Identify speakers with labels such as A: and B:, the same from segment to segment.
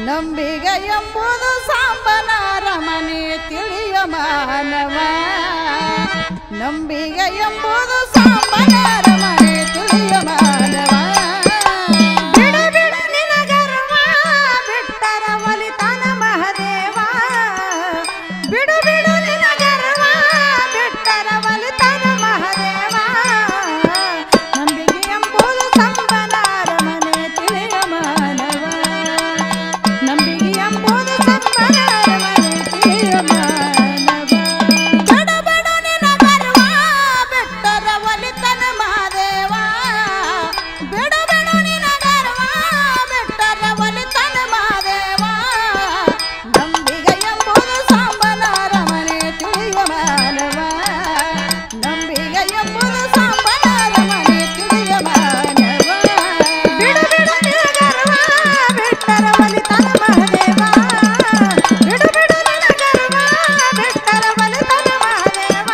A: ನಂಬಿಗೆ ಎಂಬುದು ಸಾಂಬನಾರ ಮನೆ ತಿಳಿಯ ಮಾನವ ನಂಬಿಗೆ ಎಂಬುದು ಸಾಂಬನಾರ ಮನೆ ತಿಳಿಯ ಮಾನವ ಬಿಡು ಬಿಡು ನಿನ ಗರ್ವ ಬಿಟ್ಟರ ಒಲಿತನ ಮಹದೇವ ಬಿಡು ಬಿಡು ನಿನ ಗರ್ವ ಬಿಟ್ಟರ ಒಲಿತನ ಮಹದೇವ ನಂಬಿಗೆ ಎಂಬುದು ಸಾಂಬನಾರ ಮನೆ ತಿಳಿಯ ಮಾನವ ನಂಬಿಗೆ ಎಂಬುದು ಸಾಂಬನಾರ ಮನೆ ತಿಳಿಯ ಮಾನವ ಬಿಡು ಬಿಡು ನಿನ ಗರ್ವ ಬಿಟ್ಟರ ಒಲಿತನ ಮಹದೇವ ಬಿಡು ಬಿಡು ನಿನ ಗರ್ವ ಬಿಟ್ಟರ ಒಲಿತನ ಮಹದೇವ ನಂಬಿಗೆ ಎಂಬುದು ಸಾಂಬನಾರ ಮನೆ ತಿಳಿಯ ಮಾನವ ನಂಬಿಗೆ ಎಂಬುದು ಸಾಂಬನಾರ ಮನೆ ತಿಳಿಯ ಮಾನವ ಬಿಡು ಬಿಡು ನಿನ ಗರ್ವ ಬಿಟ್ಟರ ಒಲಿತನ ಮಹದೇವ ಬಿಡು ಬಿಡು ನಿನ ಗರ್ವ ಬಿಟ್ಟರ ಒಲಿತನ ಮಹದೇವ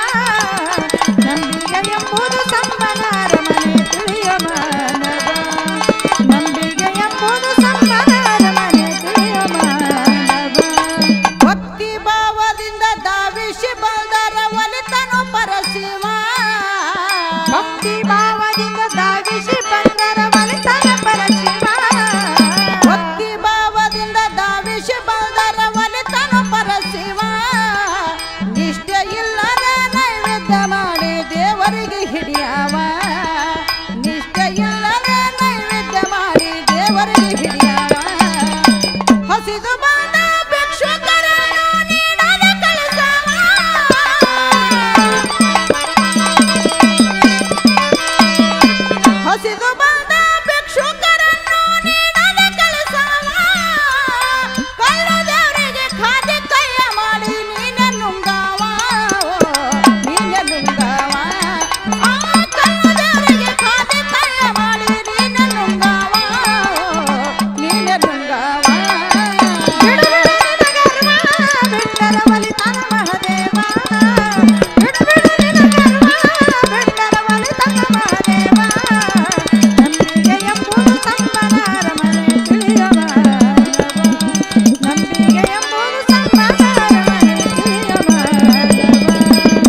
A: ನಂಬಿಗೆ ಎಂಬುದು ಸಾಂಬನಾರ ಮನೆ ತಿಳಿಯ ಮಾನವ ನಂಬಿಗೆ ಎಂಬುದು ಸಾಂಬನಾರ ಮನೆ ತಿಳಿಯ ಮಾನವ ಭಕ್ತಿ ಭಾವದಿಂದ ಧಾವಿಸಿ ಬಂದರ ಒಲಿತನು ಪರಶಿವ ಭಕ್ತಿ ಭಾವದಿಂದ ಧಾವಿಸಿ ಬಂದರ ಒಲಿತನ ಪರಶಿವ ಭಕ್ತಿ ಭಾವದಿಂದ ಧಾವಿಸಿ ಬಂದರ ಒಲಿತನು ಪರಶಿವ ನಿಷ್ಠೆ ಇಲ್ಲದೆ ನೈವೇದ್ಯ ಮಾಡಿ ದೇವರಿಗೆ ಹಿಡಿಯವ ನಿಷ್ಠೆ ಇಲ್ಲದೆ ನೈವೇದ್ಯ ಮಾಡಿ ದೇವರಿಗೆ ಹಿಡಿಯವ ಹಸಿದು ಬಂದ ಭಿಕ್ಷುಕರನ್ನು ನೀಡದೆ ಕಳಿಸವ ಹಸಿದು ಬಂದ ಭಿಕ್ಷುಕರನ್ನು ನೀಡದೆ ಕಳಿಸವ ಕಳ್ಳ ದೇವರಿಗೆ ಖಾತೆ ಕೈಯ ಮಾಡಿ ನೀನೆ ನುಂಗವ ನೀನೆ ನುಂಗವ ಆ ಕಳ್ಳ ದೇವರಿಗೆ ಖಾತೆ ಕೈಯ ಮಾಡಿ ನೀನೆ ನುಂಗವ ನೀನೆ ನುಂಗವ ಬಿಡು ಬಿಡು ನಿನ ಗರ್ವ ಬಿಟ್ಟರ ಒಲಿತನ ಮಹದೇವ ಬಿಡು ಬಿಡು ನಿನ ಗರ್ವ ಬಿಟ್ಟರ ಒಲಿತನ ಮಹದೇವ ನಂಬಿಗೆ ಎಂಬುದು ಸಾಂಬನಾರ ಮನೆ ತಿಳಿಯ ಮಾನವ ನಂಬಿಗೆ ಎಂಬುದು ಸಾಂಬನಾರ ಮನೆ ತಿಳಿಯ ಮಾನವ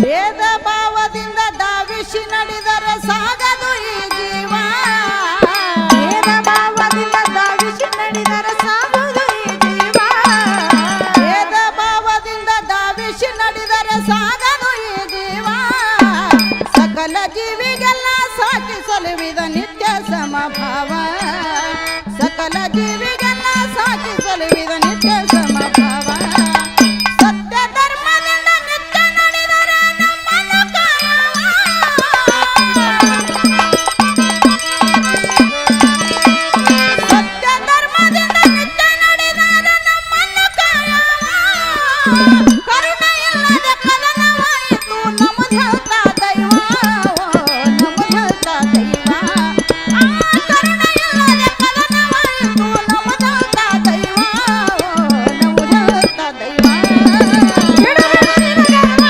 A: ಭೇದ ಭಾವದಿಂದ ಧಾವಿಸಿ ನಡೆದರೆ ಸಾಗದು ಈ ಜೀವ ಭೇದ ಭಾವದಿಂದ ಧಾವಿಸಿ ನಡೆದರೆ ಸಾಗದು ಈ ಜೀವ ಭೇದ ಭಾವದಿಂದ ಧಾವಿಸಿ ನಡೆದರೆ ಸಾಗದು ಈ ಜೀವ ಸಕಲ ಜೀವಿಗೆಲ್ಲ ಸಾಕಿ ಸಲುವಿದ ನಿತ್ಯ ಸಮಭಾವ ಸಕಲ ಜೀವಿಗೆಲ್ಲ ಸಾಕಿ ಸಲುವಿದ ನಿತ್ಯ ಸಮಭಾವ ಸತ್ಯ ಧರ್ಮದಿಂದ ನಿತ್ಯ ನಡೆದರೆ ನಮ್ಮನ್ನು ಕಾಯವ ಸತ್ಯ ಧರ್ಮದಿಂದ ನಿತ್ಯ ನಡೆದರೆ ನಮ್ಮನ್ನು ಕಾಯವ ಕರುಣೆ ಇಲ್ಲದೆ ಕದನವಾಯಿತು ನಮ್ಮದೆಲ್ಲ ದೈವ ನಮ್ಮದೆಲ್ಲ ದೈವ ಆ ಕರುಣೆ ಇಲ್ಲದೆ ಕದನವಾಯಿತು ನಮ್ಮದೆಲ್ಲ ದೈವ ನಮ್ಮದೆಲ್ಲ ದೈವ ಬಿಡು ಬಿಡು ನಿನ ಗರ್ವ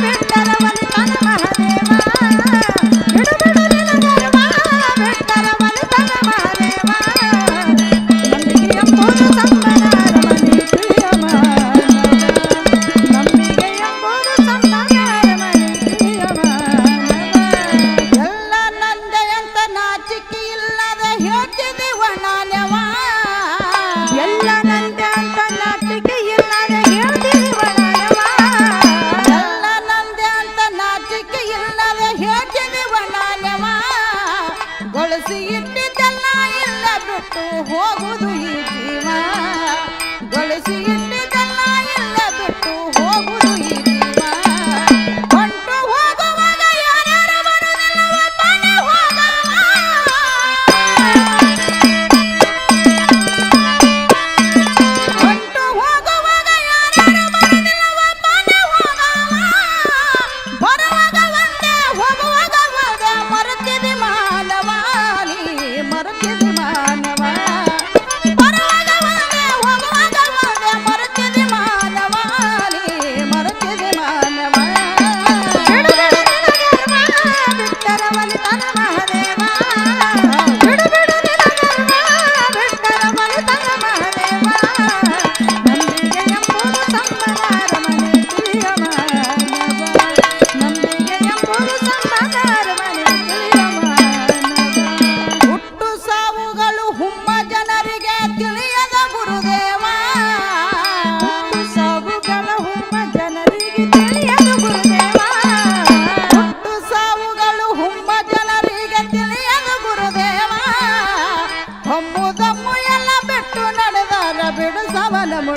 A: ಬಿಟ್ಟರ ಒಲಿತನ ಮಹದೇವ ಬಿಡು ಬಿಡು ನಿನ ಗರ್ವ ಬಿಟ್ಟರ ಒಲಿತನ ಮಹದೇವ ನಂಬಿಗೆ ಎಂಬುದು ಸಾಂಬನಾರ ಮನೆ ತಿಳಿಯ ಮಾನವ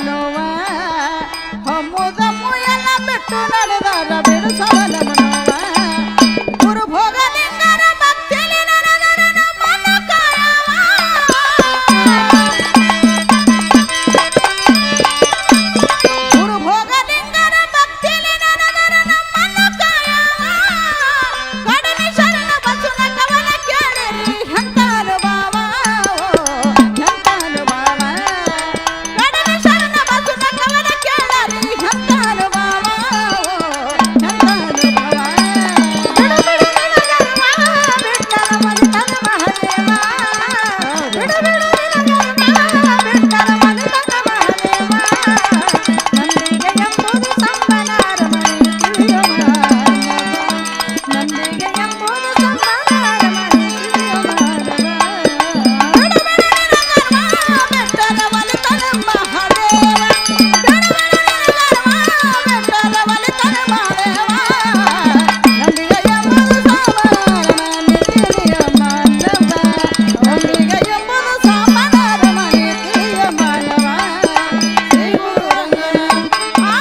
A: ನೋವ ಹೊಮ್ಮುದಮ್ಮು ಎಲ್ಲ ಬಿಟ್ಟು ನಡೆದಾರ ಬಿಡಿಸವನ ಮನೋವ ಗುರು ಭೋಗಲಿಂಗರ ಭಕ್ತಿಲಿ ನಡೆದರ ನಮ್ಮನ್ನು ಕಾಯವ ಗುರು ಭೋಗಲಿಂಗರ ಭಕ್ತಿಲಿ ನಡೆದರ ನಮ್ಮನ್ನು ಕಾಯವ ಕಡಲಿ ಶರಣ ಬಸುನ ಕವನ ಕೇಳಿರಿ ಎಂತ ಅನುಭವ ಎಂತ ಅನುಭವ ಕಡಲಿ ಶರಣ ಬಸುನ ಕವನ ಕೇಳರಿ ಎಂತ ಅನುಭವ ಎಂತ ಅನುಭವ ಬಿಡು ಬಿಡು ನಿನಗರ್ವ ಬಿಟ್ಟಲ ಮನಿತನ ಮಹದೇವ ಬಿಡು ಬಿಡು ನಿನಗರ್ವ ಬಿಟ್ಟಲ ಮನಿತನ ಮಹದೇವ ನಂದಿಗೆ ಎಂಬುದು ಸಂಬನಾರ ಮನೆ ತಿಳಿಯೋ ಮಾನವ ನಂದಿಗೆ ಎಂಬುದು ಸಂಬನಾರ ಮನೆ ತಿಳಿಯೋ ಮಾನವ ಬಿಡು ಬಿಡು ನಿನಗರ್ವ ಬಿಟ್ಟಲ ಮನಿತನ ಮಹದೇವ ಬಿಡು ಬಿಡು ನಿನಗರ್ವ ಬಿಟ್ಟಲ ಮನಿತನ ಮಹದೇವ ನಂದಿಗೆ ಎಂಬುದು ಸಂಬನಾರ ಮನೆ ತಿಳಿಯೋ ಮಾನವ ನಂದಿಗೆ ಎಂಬುದು ಸಂಬನಾರ ಮನೆ ತಿಳಿಯೋ ಮಾನವ ಶ್ರೀ ಗುರು ರಂಗನ ಆ